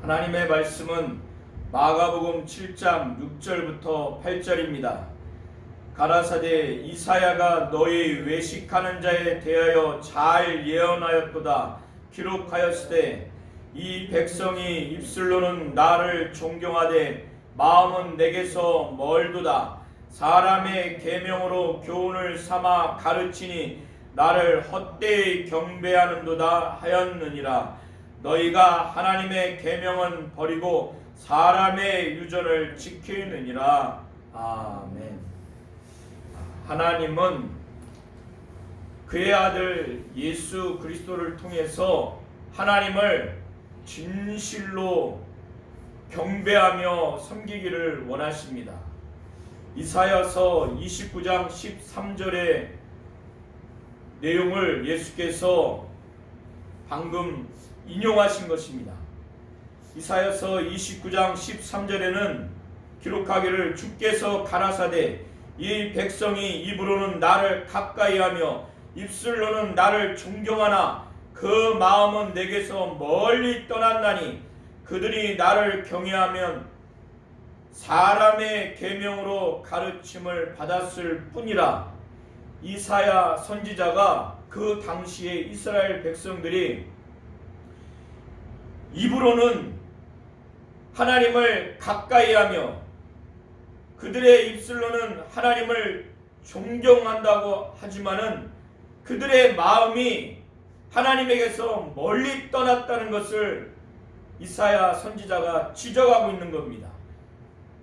하나님의 말씀은 마가복음 7장 6절부터 8절입니다. 가라사대 이사야가 너희 외식하는 자에 대하여 잘 예언하였도다. 기록하였으되 이 백성이 입술로는 나를 존경하되 마음은 내게서 멀도다. 사람의 계명으로 교훈을 삼아 가르치니 나를 헛되이 경배하는도다 하였느니라. 너희가 하나님의 계명은 버리고 사람의 유전을 지키느니라. 아멘. 하나님은 그의 아들 예수 그리스도를 통해서 하나님을 진실로 경배하며 섬기기를 원하십니다. 이사야서 29장 13절의 내용을 예수께서 방금 인용하신 것입니다. 이사야서 29장 13절에는 기록하기를 주께서 가라사대 이 백성이 입으로는 나를 가까이하며 입술로는 나를 존경하나 그 마음은 내게서 멀리 떠났나니 그들이 나를 경외하면 사람의 계명으로 가르침을 받았을 뿐이라. 이사야 선지자가 그 당시에 이스라엘 백성들이 입으로는 하나님을 가까이하며 그들의 입술로는 하나님을 존경한다고 하지만은 그들의 마음이 하나님에게서 멀리 떠났다는 것을 이사야 선지자가 지적하고 있는 겁니다.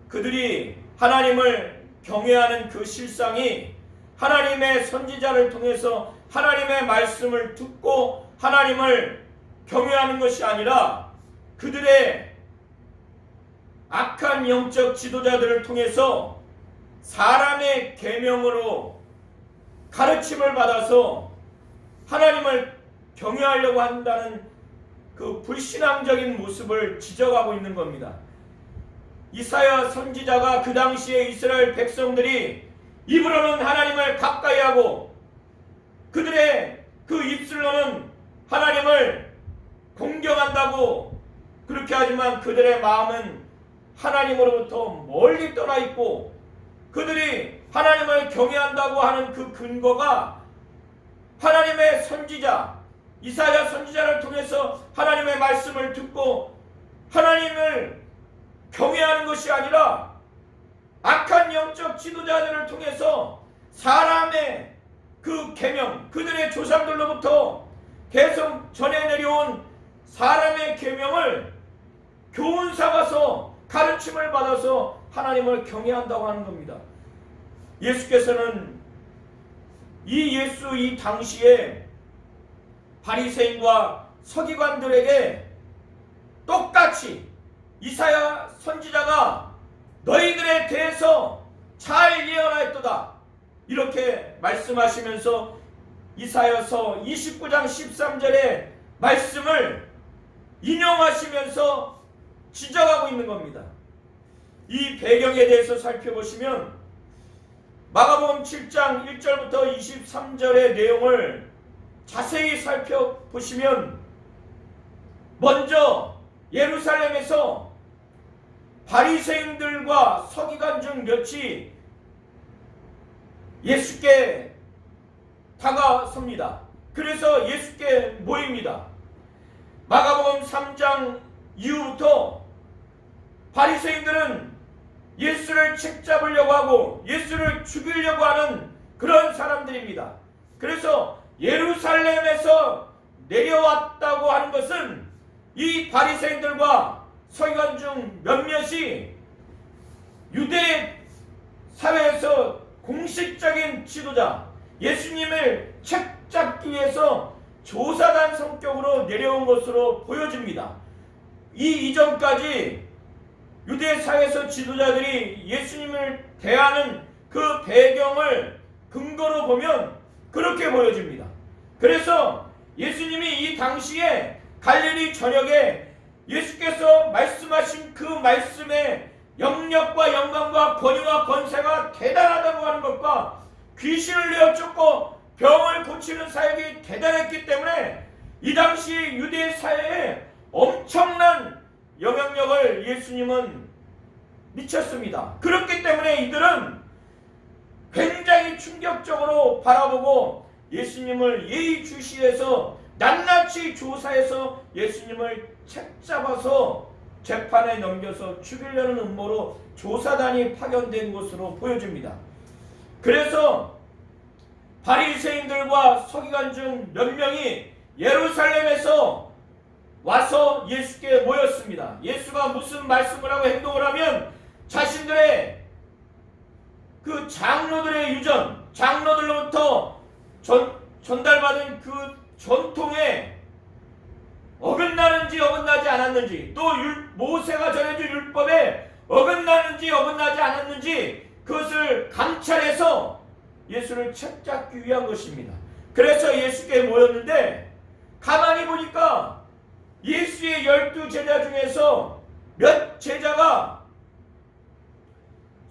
그들이 하나님을 경외하는 그 실상이 하나님의 선지자를 통해서 하나님의 말씀을 듣고 하나님을 경외하는 것이 아니라 그들의 악한 영적 지도자들을 통해서 사람의 계명으로 가르침을 받아서 하나님을 경외하려고 한다는 그 불신앙적인 모습을 지적하고 있는 겁니다. 이사야 선지자가 그 당시에 이스라엘 백성들이 입으로는 하나님을 가까이하고 그들의 그 입술로는 하나님을 공경한다고 그렇게 하지만 그들의 마음은 하나님으로부터 멀리 떠나 있고 그들이 하나님을 경외한다고 하는 그 근거가 하나님의 선지자 이사야 선지자를 통해서 하나님의 말씀을 듣고 하나님을 경외하는 것이 아니라 악한 영적 지도자들을 통해서 사람의 그 계명 그들의 조상들로부터 계속 전해 내려온 사람의 계명을 교훈 삼아서 가르침을 받아서 하나님을 경외한다고 하는 겁니다. 예수께서는 이 당시에 바리새인과 서기관들에게 똑같이 이사야 선지자가 너희들에 대해서 잘 예언하였도다 이렇게 말씀하시면서 이사야서 29장 13절의 말씀을 인용하시면서 지적하고 있는 겁니다. 이 배경에 대해서 살펴보시면 마가복음 7장 1절부터 23절의 내용을 자세히 살펴보시면 먼저 예루살렘에서 바리새인들과 서기관 중 몇이 예수께 다가섭니다. 그래서 예수께 모입니다. 마가복음 3장 이후부터 바리새인들은 예수를 책잡으려고 하고 예수를 죽이려고 하는 그런 사람들입니다. 그래서 예루살렘에서 내려왔다고 하는 것은 이 바리새인들과 서기관 중 몇몇이 유대 사회에서 공식적인 지도자 예수님을 책잡기 위해서 조사단 성격으로 내려온 것으로 보여집니다. 이 이전까지 유대 사회에서 지도자들이 예수님을 대하는 그 배경을 근거로 보면 그렇게 보여집니다. 그래서 예수님이 이 당시에 갈릴리 전역에 예수께서 말씀하신 그 말씀의 영역과 영광과 권위와 권세가 대단하다고 하는 것과 귀신을 내어 쫓고 병을 고치는 사역이 대단했기 때문에 이 당시 유대 사회에 엄청난 영향력을 예수님은 미쳤습니다. 그렇기 때문에 이들은 굉장히 충격적으로 바라보고 예수님을 예의주시해서 낱낱이 조사해서 예수님을 책잡아서 재판에 넘겨서 죽이려는 음모로 조사단이 파견된 것으로 보여집니다. 그래서 바리새인들과 서기관 중 몇 명이 예루살렘에서 와서 예수께 모였습니다. 예수가 무슨 말씀을 하고 행동을 하면 자신들의 그 장로들의 유전, 장로들로부터 전달받은 그 전통에 어긋나는지 어긋나지 않았는지, 또 모세가 전해준 율법에 어긋나는지 어긋나지 않았는지 그것을 감찰해서 예수를 책잡기 위한 것입니다. 그래서 예수께 모였는데 가만히 보니까 예수의 12제자 중에서 몇 제자가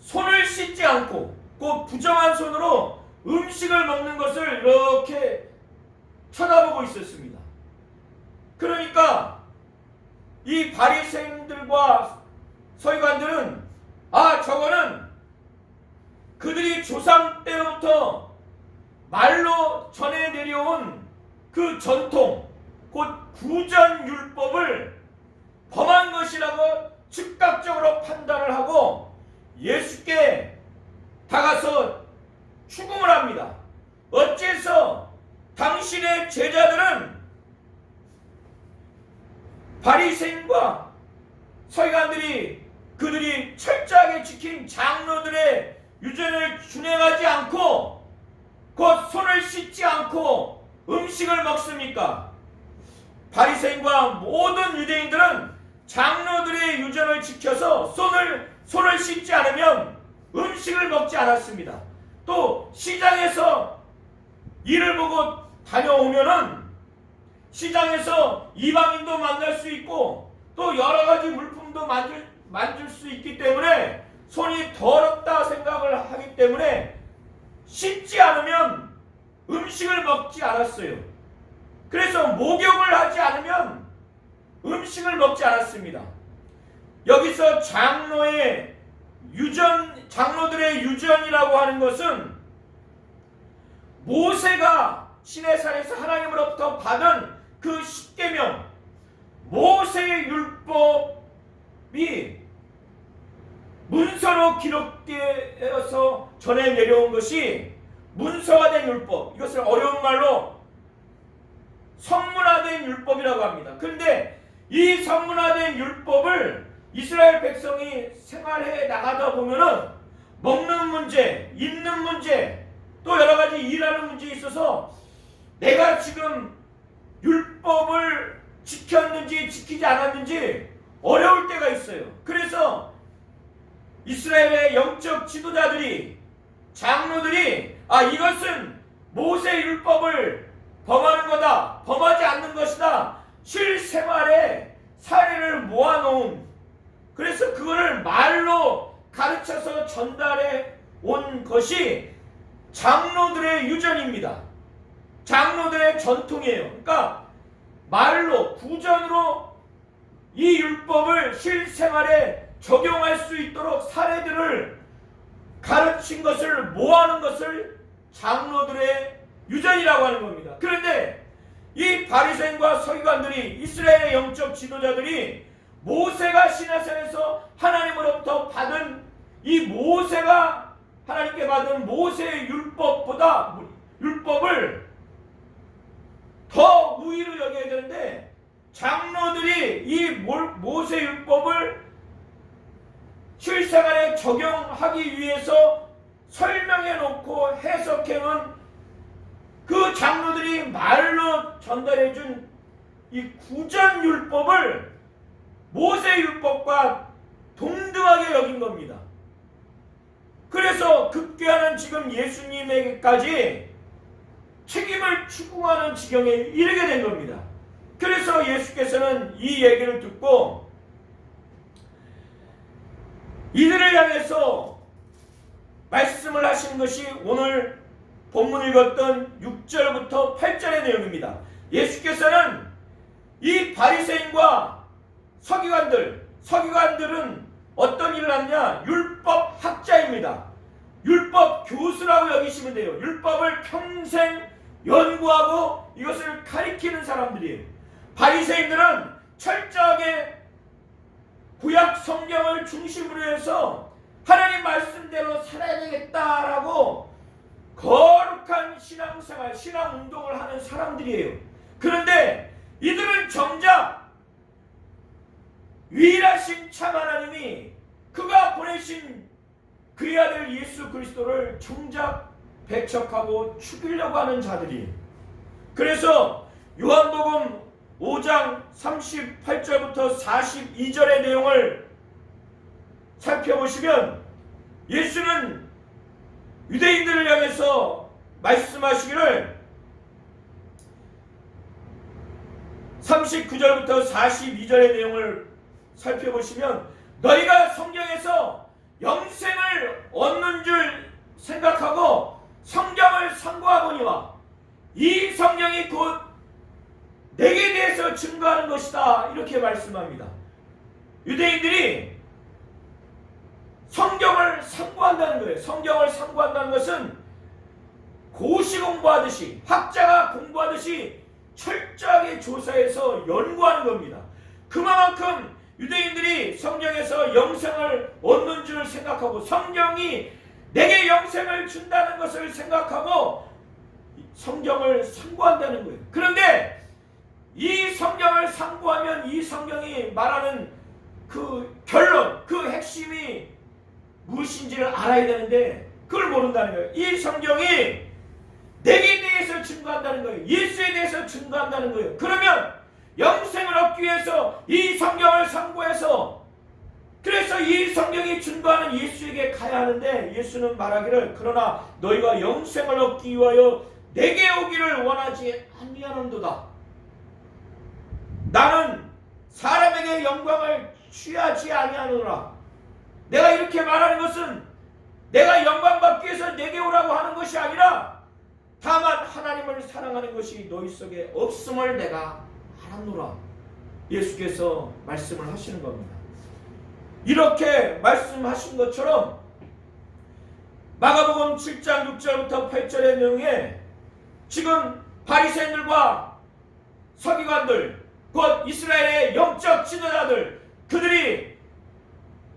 손을 씻지 않고 그 부정한 손으로 음식을 먹는 것을 이렇게 쳐다보고 있었습니다. 그러니까 이 바리새인들과 서기관들은 저거는 그들이 조상 때부터 말로 전해 내려온 그 전통, 곧 구전율법을 범한 것이라고 즉각적으로 판단을 하고 예수께 다가서 추궁을 합니다. 어째서 당신의 제자들은 바리새인과 서기관들이 그들이 철저하게 지킨 장로들의 유전을 준행하지 않고 곧 손을 씻지 않고 음식을 먹습니까? 바리새인과 모든 유대인들은 장로들의 유전을 지켜서 손을 씻지 않으면 음식을 먹지 않았습니다. 또 시장에서 일을 보고 다녀오면은 시장에서 이방인도 만날 수 있고 또 여러 가지 물품도 만질 수 있기 때문에 손이 더럽다 생각을 하기 때문에 씻지 않으면 음식을 먹지 않았어요. 그래서 목욕을 하지 않으면 음식을 먹지 않았습니다. 여기서 장로들의 유전이라고 하는 것은 모세가 시내산에서 하나님으로부터 받은 그 십계명, 모세의 율법이 문서로 기록되어서 전해 내려온 것이 문서화된 율법, 이것을 어려운 말로 성문화된 율법이라고 합니다. 그런데 이 성문화된 율법을 이스라엘 백성이 생활해 나가다 보면은 먹는 문제, 입는 문제, 또 여러 가지 일하는 문제에 있어서 내가 지금 율법을 지켰는지 지키지 않았는지 어려울 때가 있어요. 그래서 이스라엘의 영적 지도자들이, 장로들이 이것은 모세의 율법을 범하는 거다, 범하지 않는 것이다, 실생활에 사례를 모아놓은, 그래서 그거를 말로 가르쳐서 전달해 온 것이 장로들의 유전입니다. 장로들의 전통이에요. 그러니까 말로, 구전으로 이 율법을 실생활에 적용할 수 있도록 사례들을 가르친 것을 모아놓은 것을 장로들의 유전이라고 하는 겁니다. 그런데 이 바리새인과 서기관들이, 이스라엘의 영적 지도자들이 모세가 시내산에서 하나님으로부터 받은 이 모세가 하나님께 받은 모세의 율법을 더 우위로 여겨야 되는데 장로들이 이 모세 율법을 실생활에 적용하기 위해서 설명해 놓고 해석해 놓은 그 장로들이 말로 전달해 준 이 구전 율법을 모세 율법과 동등하게 여긴 겁니다. 그래서 급기야는 지금 예수님에게까지 책임을 추궁하는 지경에 이르게 된 겁니다. 그래서 예수께서는 이 얘기를 듣고 이들을 향해서 말씀을 하신 것이 오늘 본문 읽었던 6절부터 8절의 내용입니다. 예수께서는 이 바리새인과 서기관들은 어떤 일을 하느냐? 율법 학자입니다. 율법 교수라고 여기시면 돼요. 율법을 평생 연구하고 이것을 가리키는 사람들이에요. 바리새인들은 철저하게 구약 성경을 중심으로 해서 하나님 말씀대로 살아야 되겠다라고 거룩한 신앙생활, 신앙운동을 하는 사람들이에요. 그런데 이들은 정작 유일하신 참 하나님이 그가 보내신 그의 아들 예수 그리스도를 정작 배척하고 죽이려고 하는 자들이에요. 그래서 요한복음 5장 38절부터 42절의 내용을 살펴보시면 예수는 유대인들을 향해서 말씀하시기를 39절부터 42절의 내용을 살펴보시면 너희가 성경에서 영생을 얻는 줄 생각하고 성경을 상고하거니와 이 성경이 곧 내게 대해서 증거하는 것이다 이렇게 말씀합니다. 유대인들이 성경을 상고한다는 거예요. 성경을 상고한다는 것은 고시 공부하듯이 학자가 공부하듯이 철저하게 조사해서 연구하는 겁니다. 그만큼 유대인들이 성경에서 영생을 얻는 줄 생각하고 성경이 내게 영생을 준다는 것을 생각하고 성경을 상고한다는 거예요. 그런데 이 성경을 상고하면 이 성경이 말하는 그 결론, 그 핵심이 무엇인지를 알아야 되는데 그걸 모른다는 거예요. 이 성경이 내게 대해서 증거한다는 거예요. 예수에 대해서 증거한다는 거예요. 그러면 영생을 얻기 위해서 이 성경을 상고해서 그래서 이 성경이 증거하는 예수에게 가야 하는데 예수는 말하기를 그러나 너희가 영생을 얻기 위하여 내게 오기를 원하지 아니하는도다. 나는 사람에게 영광을 취하지 아니하노라. 내가 이렇게 말하는 것은 내가 영광 받기 위해서 내게 오라고 하는 것이 아니라 다만 하나님을 사랑하는 것이 너희 속에 없음을 내가 알았노라. 예수께서 말씀을 하시는 겁니다. 이렇게 말씀하신 것처럼 마가복음 7장 6절부터 8절의 내용에 지금 바리새인들과 서기관들 곧 이스라엘의 영적 지도자들 그들이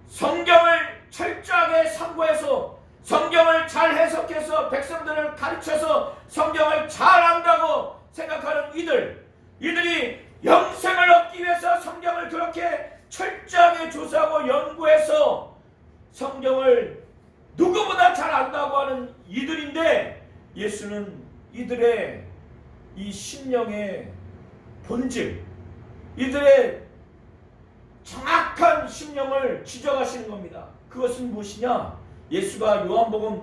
성경을 철저하게 상고해서 성경을 잘 해석해서 백성들을 가르쳐서 성경을 잘 안다고 생각하는 이들이 영생을 얻기 위해서 성경을 그렇게 철저하게 조사하고 연구해서 성경을 누구보다 잘 안다고 하는 이들인데 예수는 이들의 이 심령의 본질, 이들의 정확한 심령을 지적하시는 겁니다. 그것은 무엇이냐? 예수가 요한복음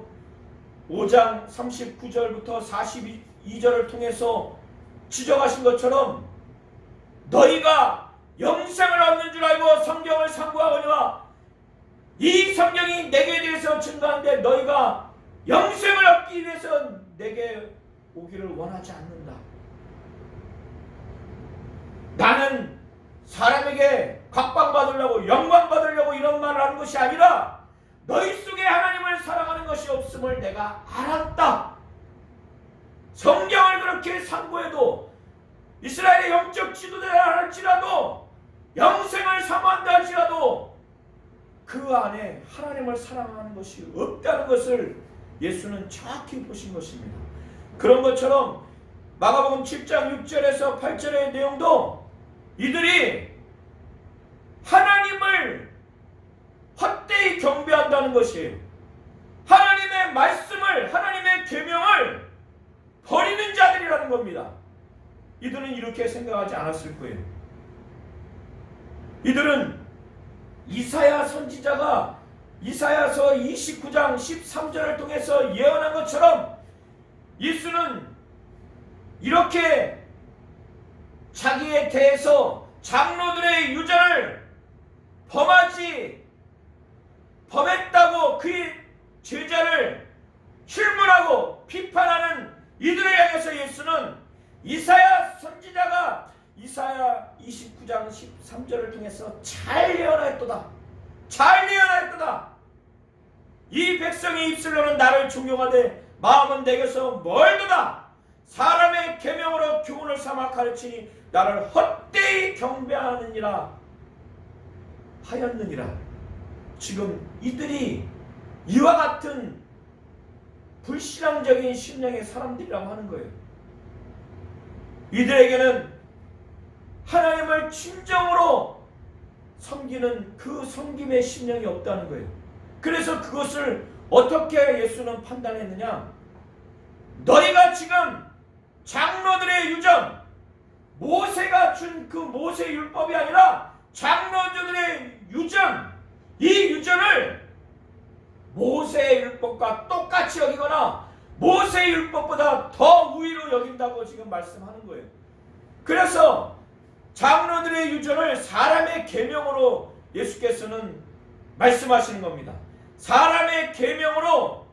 5장 39절부터 42절을 통해서 지적하신 것처럼 너희가 영생을 얻는 줄 알고 성경을 상고하거니와 이 성경이 내게 대해서 증거하는데 너희가 영생을 얻기 위해서 내게 오기를 원하지 않는다. 나는 사람에게 각광받으려고 영광받으려고 이런 말을 하는 것이 아니라 너희 속에 하나님을 사랑하는 것이 없음을 내가 알았다. 성경을 그렇게 상고해도 이스라엘의 영적 지도자라 할지라도 영생을 사모한다 할지라도 그 안에 하나님을 사랑하는 것이 없다는 것을 예수는 정확히 보신 것입니다. 그런 것처럼 마가복음 7장 6절에서 8절의 내용도 이들이 하나님을 헛되이 경배한다는 것이에요. 하나님의 말씀을, 하나님의 계명을 버리는 자들이라는 겁니다. 이들은 이렇게 생각하지 않았을 거예요. 이들은 이사야 선지자가 이사야서 29장 13절을 통해서 예언한 것처럼 예수는 이렇게 자기에 대해서 장로들의 유전을 범했다고 그의 제자를 힐문하고 비판하는 이들을 향해서 예수는 이사야 선지자가 이사야 29장 13절을 통해서 잘 예언하였도다. 잘 예언하였도다. 이 백성이 입술로는 나를 존경하되 마음은 내게서 멀도다. 사람의 계명으로 교훈을 삼아 가르치니 나를 헛되이 경배하느니라 하였느니라. 지금 이들이 이와 같은 불신앙적인 심령의 사람들이라고 하는 거예요. 이들에게는 하나님을 진정으로 섬기는 그 섬김의 심령이 없다는 거예요. 그래서 그것을 어떻게 예수는 판단했느냐? 너희가 지금 장로들의 유전, 모세가 준 그 모세 율법이 아니라 장로들의 유전, 이 유전을 모세의 율법과 똑같이 여기거나 모세의 율법보다 더 우위로 여긴다고 지금 말씀하는 거예요. 그래서 장로들의 유전을 사람의 계명으로 예수께서는 말씀하시는 겁니다. 사람의 계명으로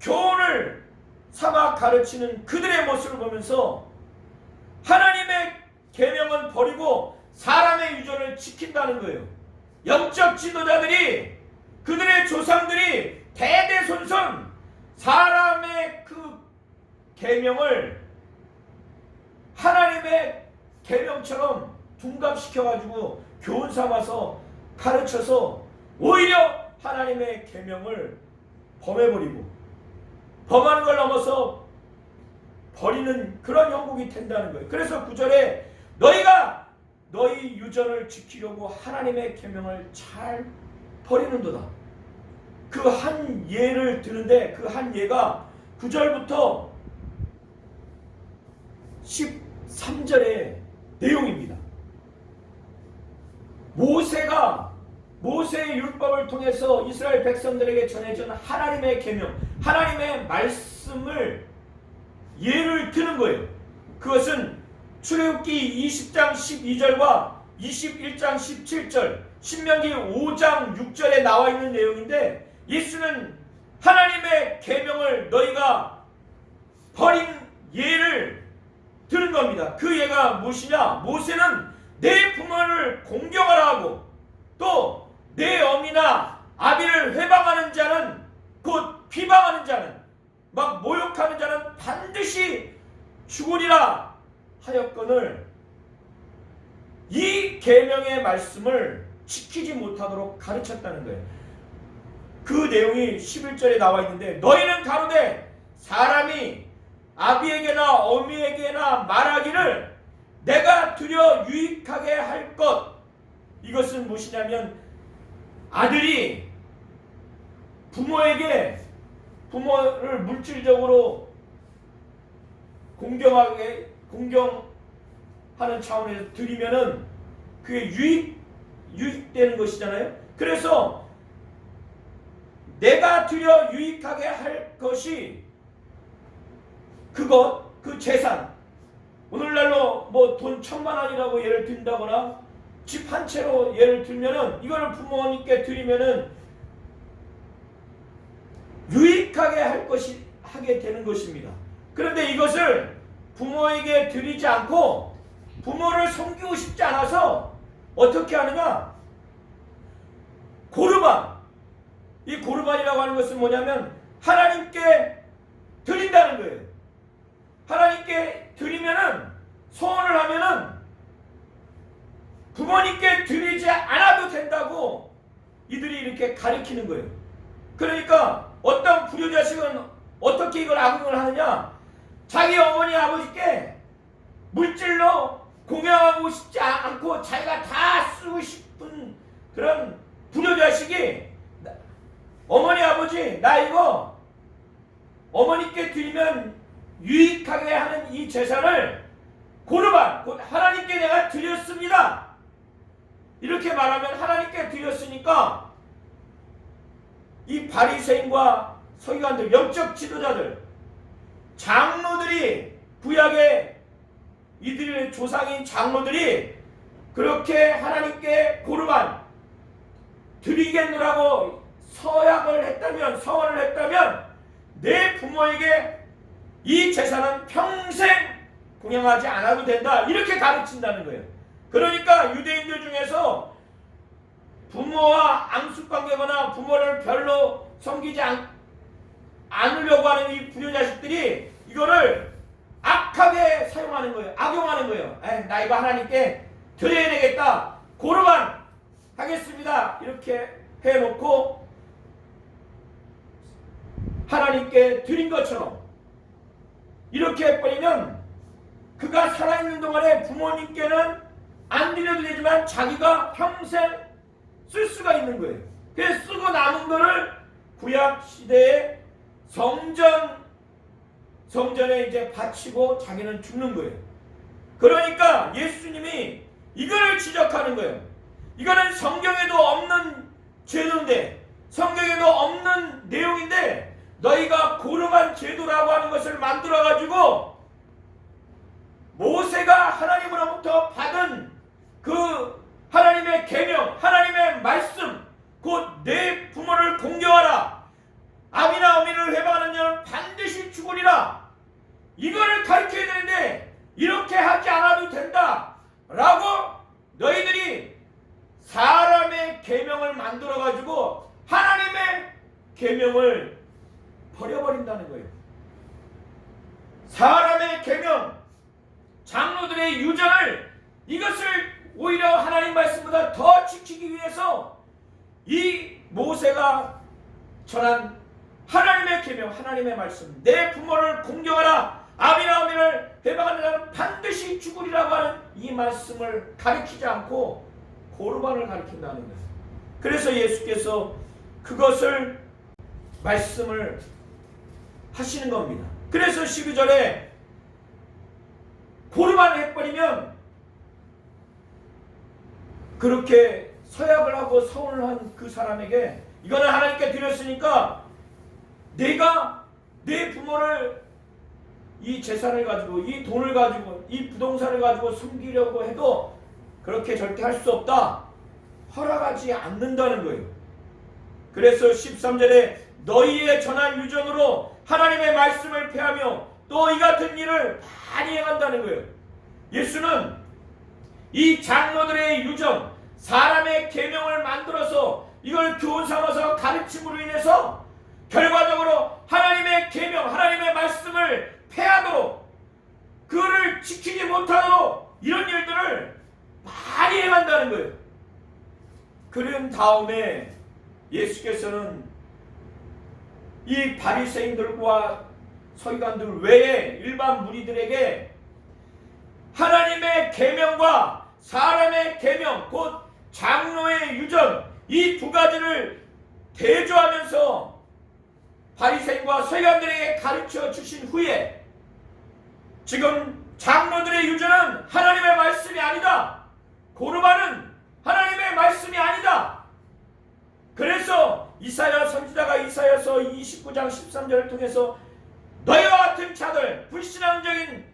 교훈을 삼아 가르치는 그들의 모습을 보면서 하나님의 계명은 버리고 사람의 유전을 지킨다는 거예요. 영적 지도자들이, 그들의 조상들이 대대손손 사람의 그 계명을 하나님의 계명처럼 둔갑시켜가지고 교훈 삼아서 가르쳐서 오히려 하나님의 계명을 범해버리고 범하는 걸 넘어서 버리는 그런 형국이 된다는 거예요. 그래서 9절에 너희가 너희 유전을 지키려고 하나님의 계명을 잘 버리는도다. 그 한 예를 드는데 그 한 예가 9절부터 13절의 내용입니다. 모세가 모세의 율법을 통해서 이스라엘 백성들에게 전해준 하나님의 계명, 하나님의 말씀을 예를 드는 거예요. 그것은 출애굽기 20장 12절과 21장 17절, 신명기 5장 6절에 나와 있는 내용인데 예수는 하나님의 계명을 너희가 버린 예를 들은 겁니다. 그 예가 무엇이냐? 모세는 내 부모를 공경하라 하고 또 내 어미나 아비를 회방하는 자는, 곧 비방하는 자는, 막 모욕하는 자는 반드시 죽으리라 하였거늘 이 계명의 말씀을 지키지 못하도록 가르쳤다는 거예요. 그 내용이 11절에 나와 있는데 너희는 가로되 사람이 아비에게나 어미에게나 말하기를 내가 두려 유익하게 할 것, 이것은 무엇이냐면 아들이 부모를 물질적으로 공경하는 차원에서 드리면은 그게 유익되는 것이잖아요. 그래서 내가 드려 유익하게 할 것이 그 재산, 오늘날로 뭐 돈 1,000,000원이라고 예를 든다거나 집 한 채로 예를 들면은 이거를 부모님께 드리면은 유익하게 하게 되는 것입니다. 그런데 이것을 부모에게 드리지 않고 부모를 섬기고 싶지 않아서 어떻게 하느냐? 고르반. 이 고르반이라고 하는 것은 뭐냐면 하나님께 드린다는 거예요. 하나님께 드리면은, 소원을 하면은 부모님께 드리지 않아도 된다고 이들이 이렇게 가리키는 거예요. 그러니까 어떤 불효자식은 어떻게 이걸 악용을 하느냐? 자기 어머니 아버지께 물질로 공양하고 싶지 않고 자기가 다 쓰고 싶은 그런 불효자식이 어머니 아버지 나 이거 어머니께 드리면 유익하게 하는 이 재산을 고르반, 곧 하나님께 내가 드렸습니다. 이렇게 말하면 하나님께 드렸으니까 이 바리새인과 서기관들, 영적 지도자들, 장로들이, 구약의 이들의 조상인 장로들이 그렇게 하나님께 고르반 드리겠노라고 서원을 했다면 내 부모에게 이 재산은 평생 공양하지 않아도 된다. 이렇게 가르친다는 거예요. 그러니까 유대인들 중에서 부모와 앙숙관계거나 부모를 별로 섬기지 않으려고 하는 이 불효자식들이 이거를 악하게 사용하는 거예요. 악용하는 거예요. 나 이거 하나님께 드려야 되겠다. 고르반 하겠습니다. 이렇게 해놓고 하나님께 드린 것처럼 이렇게 해버리면 그가 살아있는 동안에 부모님께는 안 드려도 되지만 자기가 평생 쓸 수가 있는 거예요. 그래서 쓰고 남은 거를 구약 시대에 성전에 이제 바치고 자기는 죽는 거예요. 그러니까 예수님이 이거를 지적하는 거예요. 이거는 성경에도 없는 제도인데, 성경에도 없는 내용인데 너희가 고름한 제도라고 하는 것을 만들어가지고 모세가 하나님으로부터 받은 그 하나님의 계명, 하나님의 말씀, 곧 내 부모를 공경하라, 아비나 어미를 회방하는 자는 반드시 죽으리라, 이거를 가르쳐야 되는데 이렇게 하지 않아도 된다 라고 너희들이 사람의 계명을 만들어 가지고 하나님의 계명을 버려버린다는 거예요. 사람의 계명, 장로들의 유전을, 이것을 오히려 하나님 말씀보다 더 지키기 위해서 이 모세가 전한 하나님의 계명, 하나님의 말씀, 내 부모를 공경하라, 아비나 어미를 회방하는 자는 반드시 죽으리라고 하는 이 말씀을 가르치지 않고 고르반을 가르친다는 거예요. 그래서 예수께서 그것을 말씀을 하시는 겁니다. 그래서 12절에 고르반을 해버리면 그렇게 서약을 하고 서운을 한 그 사람에게 이거는 하나님께 드렸으니까 내가 내 부모를 이 재산을 가지고, 이 돈을 가지고, 이 부동산을 가지고 숨기려고 해도 그렇게 절대 할 수 없다. 허락하지 않는다는 거예요. 그래서 13절에 너희의 전한 유전으로 하나님의 말씀을 폐하며 또 이 같은 일을 많이 행한다는 거예요. 예수는 이 장로들의 유전, 사람의 계명을 만들어서 이걸 교훈 삼아서 가르침으로 인해서 결과적으로 하나님의 계명, 하나님의 말씀을 폐하도록, 그를 지키지 못하도록 이런 일들을 많이 행한다는 거예요. 그런 다음에 예수께서는 이 바리새인들과 서기관들 외에 일반 무리들에게 하나님의 계명과 사람의 계명, 곧 장로의 유전, 이 두 가지를 대조하면서 바리새인과 서기관들에게 가르쳐 주신 후에 지금 장로들의 유전은 하나님의 말씀이 아니다, 고르반은 하나님의 말씀이 아니다. 그래서 이사야 선지자가 이사야서 29장 13절을 통해서 너희와 같은 자들, 불신앙적인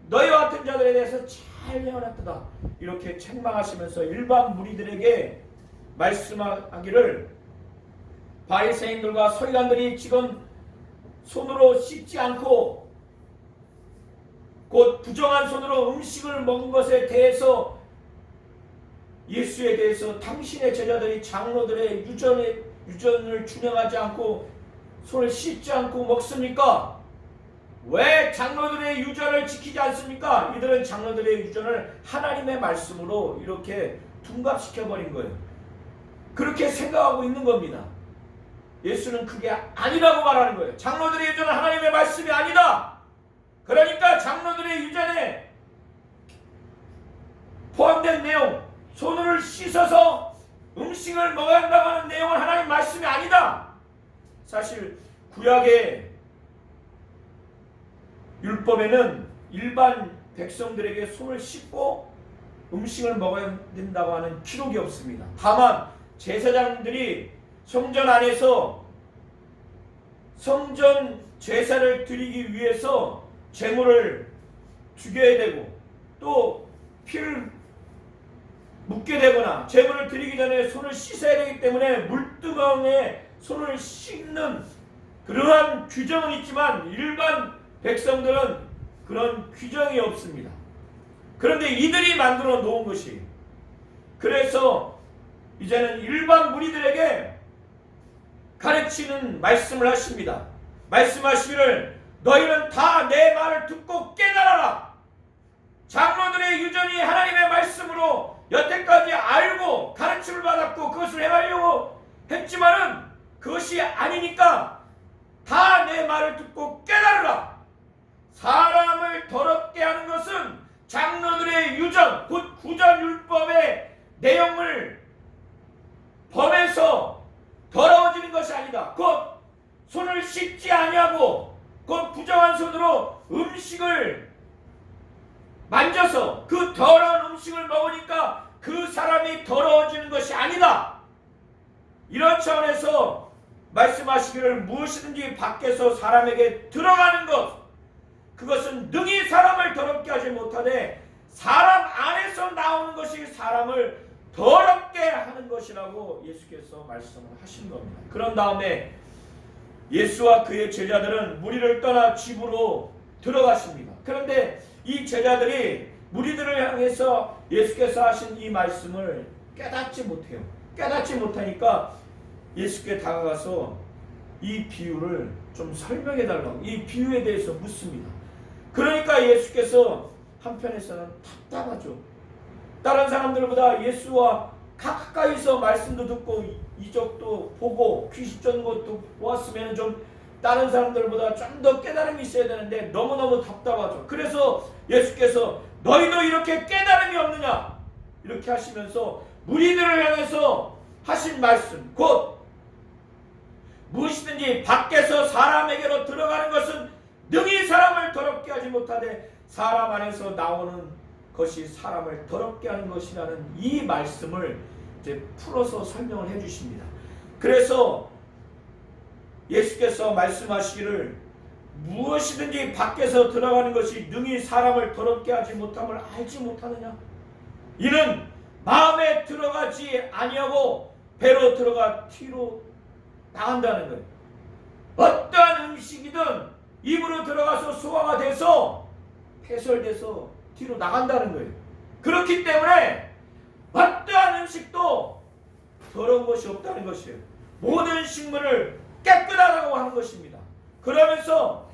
너희와 같은 자들에 대해서 잘 예언했다, 이렇게 책망하시면서 일반 무리들에게 말씀하기를, 바리새인들과 서기관들이 지금 손으로 씻지 않고 곧 부정한 손으로 음식을 먹은 것에 대해서 예수에 대해서 당신의 제자들이 장로들의 유전을 준행하지 않고 손을 씻지 않고 먹습니까? 왜 장로들의 유전을 지키지 않습니까? 이들은 장로들의 유전을 하나님의 말씀으로 이렇게 둔갑시켜버린 거예요. 그렇게 생각하고 있는 겁니다. 예수는 그게 아니라고 말하는 거예요. 장로들의 유전은 하나님의 말씀이 아니다. 그러니까 장로들의 유전에 포함된 내용, 손을 씻어서 음식을 먹어야 한다고 하는 내용은 하나님 말씀이 아니다. 사실 구약의 율법에는 일반 백성들에게 손을 씻고 음식을 먹어야 된다고 하는 기록이 없습니다. 다만 제사장들이 성전 안에서 성전 제사를 드리기 위해서 제물을 죽여야 되고 또 피를 묻게 되거나 제물을 드리기 전에 손을 씻어야 되기 때문에 물두멍에 손을 씻는 그러한 규정은 있지만 일반 백성들은 그런 규정이 없습니다. 그런데 이들이 만들어 놓은 것이, 그래서 이제는 일반 무리들에게 가르치는 말씀을 하십니다. 말씀하시기를 너희는 다 내 말을 듣고 깨달아라. 장로들의 유전이 하나님의 말씀으로 여태까지 알고 가르침을 받았고 그것을 행하려고 했지만은 그것이 아니니까 다 내 말을 듣고 깨달으라. 사람을 더럽게 하는 것은 장로들의 유전, 곧 구전율법의 내용을 범해서 더러워지는 것이 아니다. 곧 손을 씻지 아니하고 곧 부정한 손으로 음식을 만져서 그 더러운 음식을 먹으니까 그 사람이 더러워지는 것이 아니다. 이런 차원에서 말씀하시기를 무엇이든지 밖에서 사람에게 들어가는 것, 그것은 능히 사람을 더럽게 하지 못하되 사람 안에서 나오는 것이 사람을 더럽게 하는 것이라고 예수께서 말씀을 하신 겁니다. 그런 다음에 예수와 그의 제자들은 무리를 떠나 집으로 들어갔습니다. 그런데 이 제자들이 무리들을 향해서 예수께서 하신 이 말씀을 깨닫지 못해요. 깨닫지 못하니까 예수께 다가가서 이 비유를 좀 설명해 달라고 이 비유에 대해서 묻습니다. 그러니까 예수께서 한편에서는 답답하죠. 다른 사람들보다 예수와 가까이서 말씀도 듣고 이적도 보고 귀신 쫓는 것도 보았으면 좀 다른 사람들보다 좀 더 깨달음이 있어야 되는데 너무너무 답답하죠. 그래서 예수께서 너희도 이렇게 깨달음이 없느냐 이렇게 하시면서 무리들을 향해서 하신 말씀, 곧 무엇이든지 밖에서 사람에게로 들어가는 것은 능히 사람을 더럽게 하지 못하되 사람 안에서 나오는 것이 사람을 더럽게 하는 것이라는 이 말씀을 이제 풀어서 설명을 해 주십니다. 그래서 예수께서 말씀하시기를 무엇이든지 밖에서 들어가는 것이 능히 사람을 더럽게 하지 못함을 알지 못하느냐? 이는 마음에 들어가지 아니하고 배로 들어가 뒤로 나간다는 거예요. 어떠한 음식이든 입으로 들어가서 소화가 돼서 폐설돼서 뒤로 나간다는 거예요. 그렇기 때문에 어떠한 음식도 더러운 것이 없다는 것이에요. 모든 식물을 깨끗하다고 하는 것입니다. 그러면서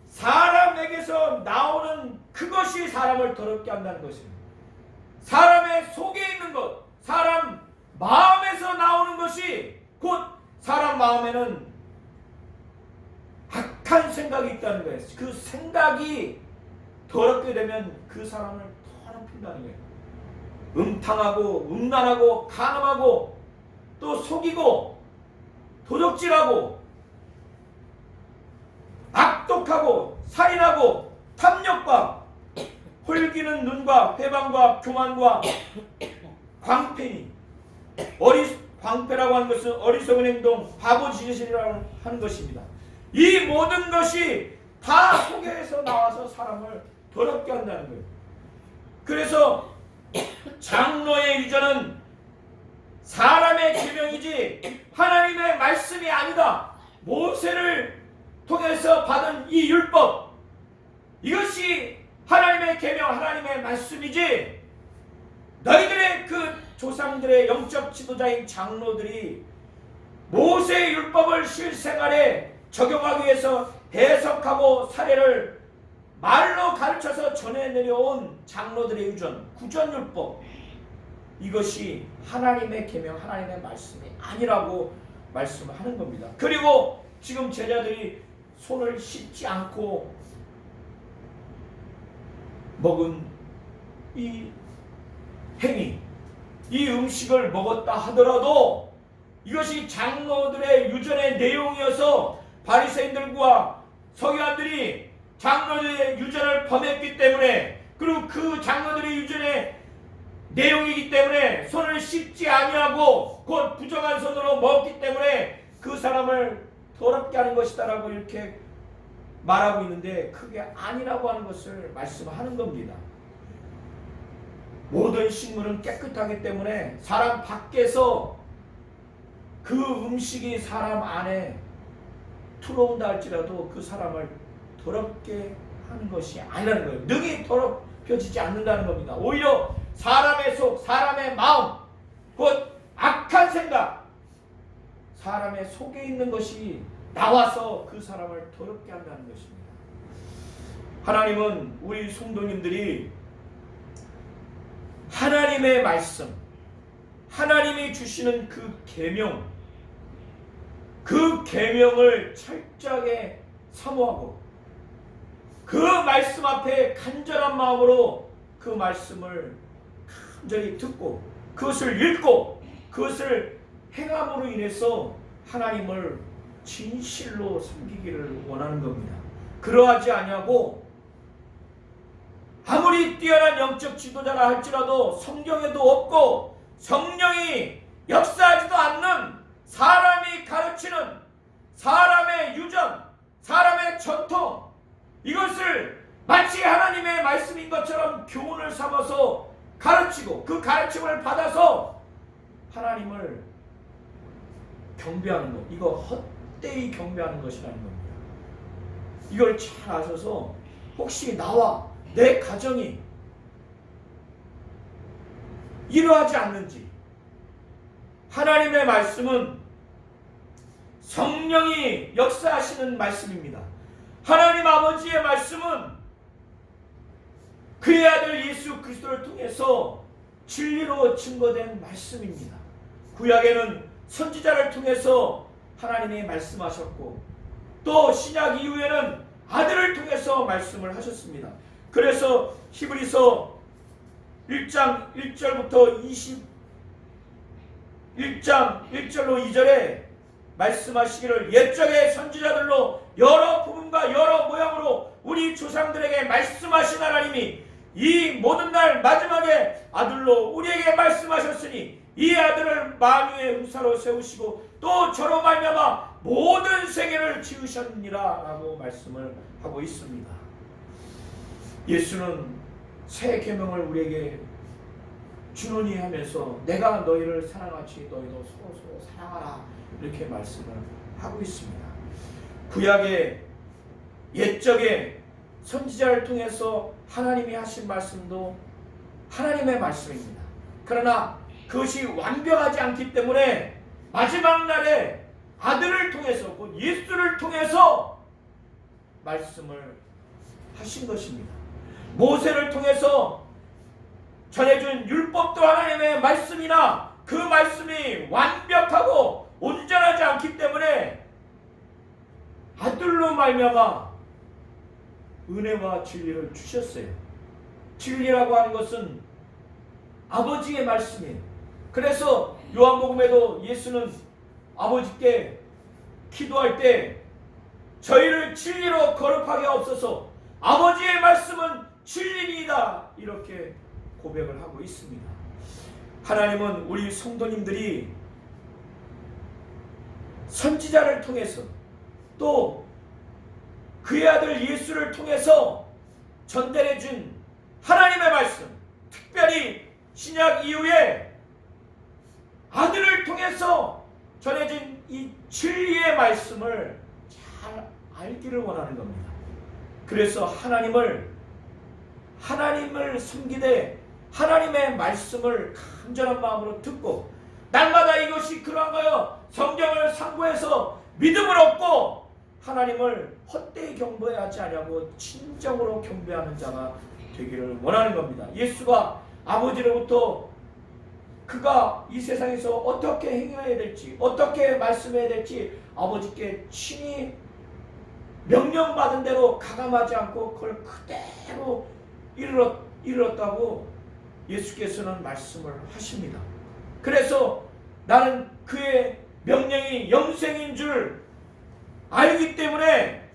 사람에게서 나오는 그것이 사람을 더럽게 한다는 것입니다. 사람의 속에 있는 것, 사람 마음에서 나오는 것이 곧 사람 마음에는 악한 생각이 있다는 거예요. 그 생각이 더럽게 되면 그 사람을 더럽힌다는 거예요. 음탕하고 음란하고 간음하고 또 속이고 도적질하고 악독하고 살인하고 탐욕과 홀기는 눈과 회방과 교만과 광패니 광패라고 하는 것은 어리석은 행동, 바보짓이라고 하는 것입니다. 이 모든 것이 다 속에서 나와서 사람을 더럽게 한다는 거예요. 그래서 장로의 유전은 사람의 계명이지 하나님의 말씀이 아니다. 모세를 통해서 받은 이 율법, 이것이 하나님의 계명, 하나님의 말씀이지 너희들의 그 조상들의 영적 지도자인 장로들이 모세의 율법을 실생활에 적용하기 위해서 해석하고 사례를 말로 가르쳐서 전해 내려온 장로들의 유전, 구전율법, 이것이 하나님의 계명, 하나님의 말씀이 아니라고 말씀을 하는 겁니다. 그리고 지금 제자들이 손을 씻지 않고 먹은 이 행위, 이 음식을 먹었다 하더라도 이것이 장로들의 유전의 내용이어서 바리새인들과 서기관들이 장로들의 유전을 범했기 때문에, 그리고 그 장로들의 유전의 내용이기 때문에 손을 씻지 아니하고 곧 부정한 손으로 먹기 때문에 그 사람을 더럽게 하는 것이다라고 이렇게 말하고 있는데 그게 아니라고 하는 것을 말씀하는 겁니다. 모든 식물은 깨끗하기 때문에 사람 밖에서 그 음식이 사람 안에 들어온다 할지라도 그 사람을 더럽게 하는 것이 아니라는 거예요. 능히 더럽혀지지 않는다는 겁니다. 오히려 사람의 속, 사람의 마음, 곧 악한 생각, 사람의 속에 있는 것이 나와서 그 사람을 더럽게 한다는 것입니다. 하나님은 우리 성도님들이 하나님의 말씀, 하나님이 주시는 그 계명, 그 계명을 철저하게 사모하고 그 말씀 앞에 간절한 마음으로 그 말씀을 간절히 듣고 그것을 읽고 그것을 행함으로 인해서 하나님을 진실로 섬기기를 원하는 겁니다. 그러하지 아니하고 아무리 뛰어난 영적 지도자라 할지라도 성경에도 없고 성령이 역사하지도 않는 사람이 가르치는 사람의 유전, 사람의 전통, 이것을 마치 하나님의 말씀인 것처럼 교훈을 삼아서 가르치고 그 가르침을 받아서 하나님을 경배하는 것, 이거 헛되이 경배하는 것이라는 겁니다. 이걸 잘 아셔서 혹시 나와 내 가정이 이러하지 않는지, 하나님의 말씀은 성령이 역사하시는 말씀입니다. 하나님 아버지의 말씀은 그의 아들 예수 그리스도를 통해서 진리로 증거된 말씀입니다. 구약에는 선지자를 통해서 하나님이 말씀하셨고 또 신약 이후에는 아들을 통해서 말씀을 하셨습니다. 그래서 히브리서 1장 1절부터 21장 1절로 2절에 말씀하시기를 옛적의 선지자들로 여러 부분과 여러 모양으로 우리 조상들에게 말씀하신 하나님이 이 모든 날 마지막에 아들로 우리에게 말씀하셨으니 이 아들을 만유의 후사로 세우시고 또 저로 말미암아 모든 세계를 지으셨느니라 라고 말씀을 하고 있습니다. 예수는 새 계명을 우리에게 주노니 하면서 내가 너희를 사랑하지 너희도 서로 사랑하라 이렇게 말씀을 하고 있습니다. 구약의 옛적의 선지자를 통해서 하나님이 하신 말씀도 하나님의 말씀입니다. 그러나 그것이 완벽하지 않기 때문에 마지막 날에 아들을 통해서 곧 예수를 통해서 말씀을 하신 것입니다. 모세를 통해서 전해준 율법도 하나님의 말씀이나 그 말씀이 완벽하고 온전하지 않기 때문에 아들로 말미암아 은혜와 진리를 주셨어요. 진리라고 하는 것은 아버지의 말씀이에요. 그래서 요한복음에도 예수는 아버지께 기도할 때 저희를 진리로 거룩하게 하옵소서, 아버지의 말씀은 진리니이다 이렇게 고백을 하고 있습니다. 하나님은 우리 성도님들이 선지자를 통해서 또 그의 아들 예수를 통해서 전달해준 하나님의 말씀, 특별히 신약 이후에 아들을 통해서 전해진 이 진리의 말씀을 잘 알기를 원하는 겁니다. 그래서 하나님을 섬기되 하나님의 말씀을 간절한 마음으로 듣고 날마다 이것이 그런가요? 성경을 상고해서 믿음을 얻고 하나님을 헛되이 경배하지 아니하고 진정으로 경배하는 자가 되기를 원하는 겁니다. 예수가 아버지로부터 그가 이 세상에서 어떻게 행해야 될지, 어떻게 말씀해야 될지 아버지께 친히 명령받은 대로 가감하지 않고 그걸 그대로 이르렀다고 예수께서는 말씀을 하십니다. 그래서 나는 그의 명령이 영생인 줄 알기 때문에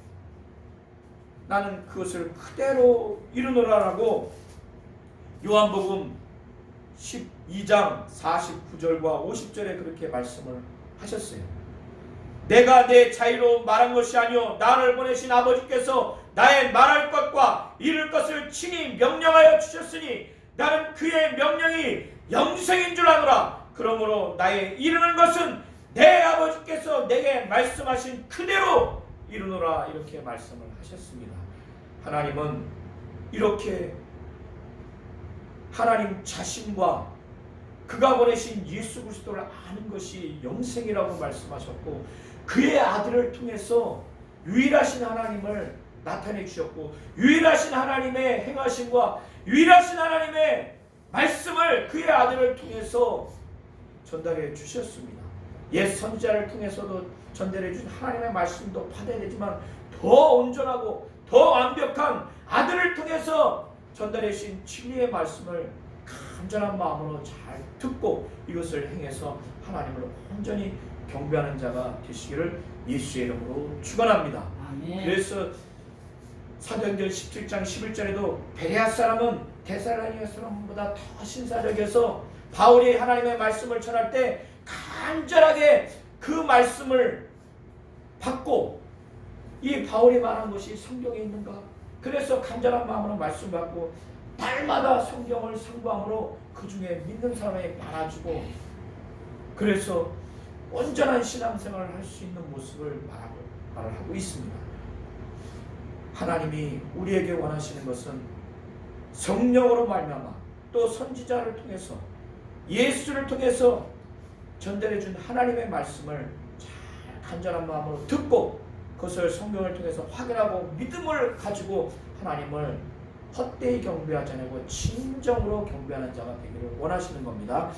나는 그것을 그대로 이루노라라고 요한복음 12장 49절과 50절에 그렇게 말씀을 하셨어요. 내가 내 자유로 말한 것이 아니요 나를 보내신 아버지께서 나의 말할 것과 이룰 것을 친히 명령하여 주셨으니 나는 그의 명령이 영생인 줄 아노라. 그러므로 나의 이루는 것은 내 아버지께서 내게 말씀하신 그대로 이루노라 이렇게 말씀을 하셨습니다. 하나님은 이렇게 하나님 자신과 그가 보내신 예수 그리스도를 아는 것이 영생이라고 말씀하셨고, 그의 아들을 통해서 유일하신 하나님을 나타내 주셨고, 유일하신 하나님의 행하심과 유일하신 하나님의 말씀을 그의 아들을 통해서 전달해 주셨습니다. 옛 선지자를 통해서도 전달해 주신 하나님의 말씀도 받아야 되지만, 더 온전하고 더 완벽한 아들을 통해서 전달해 주신 진리의 말씀을 간절한 마음으로 잘 듣고 이것을 행해서 하나님을 온전히 경배하는 자가 되시기를 예수의 이름으로 축원합니다. 아멘. 그래서 사도행전 17장 11절에도 베레아 사람은 데살로니가 사람보다 더 신사적이어서 바울이 하나님의 말씀을 전할 때 간절하게 그 말씀을 받고, 이 바울이 말한 것이 성경에 있는가? 그래서 간절한 마음으로 말씀 받고 날마다 성경을 상고함으로 그 중에 믿는 사람이 많아지고, 그래서 온전한 신앙생활을 할 수 있는 모습을 말을 하고 있습니다. 하나님이 우리에게 원하시는 것은 성령으로 말미암아 또 선지자를 통해서 예수를 통해서 전달해 준 하나님의 말씀을 잘 간절한 마음으로 듣고 그것을 성경을 통해서 확인하고 믿음을 가지고 하나님을 헛되이 경배하지 않고 진정으로 경배하는 자가 되기를 원하시는 겁니다.